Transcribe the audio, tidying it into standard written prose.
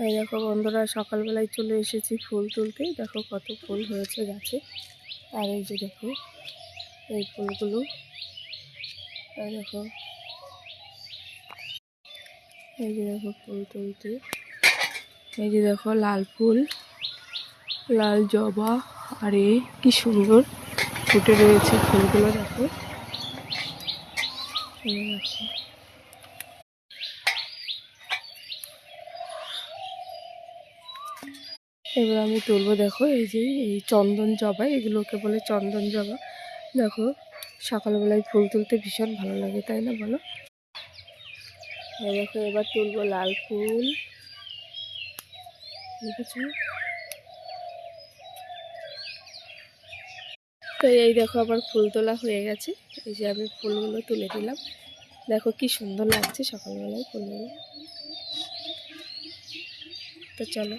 এই দেখো বন্ধুরা, সকালবেলায় চলে এসেছি ফুল তুলতে। দেখো কত ফুল হয়েছে গাছে। আর এই যে দেখো এই ফুলগুলো, এই দেখো, এই যে দেখো ফুল তুলতে। এই যে দেখো লাল ফুল, লাল জবা, আর কি সুন্দর ফুটে রয়েছে ফুলগুলো। দেখো এবার আমি তুলবো। দেখো এই যে এই চন্দন জবা, এগুলোকে বলে চন্দন জবা। দেখো সকালবেলায় ফুল তুলতে ভীষণ ভালো লাগে, তাই না বলো? দেখো এবার তুলবো লাল ফুল, দেখেছো? তো এই দেখো আবার ফুল তোলা হয়ে গেছে। এই যে আমি ফুলগুলো তুলে দিলাম। দেখো কি সুন্দর লাগছে সকালবেলায় ফুলগুলো। তো চলো।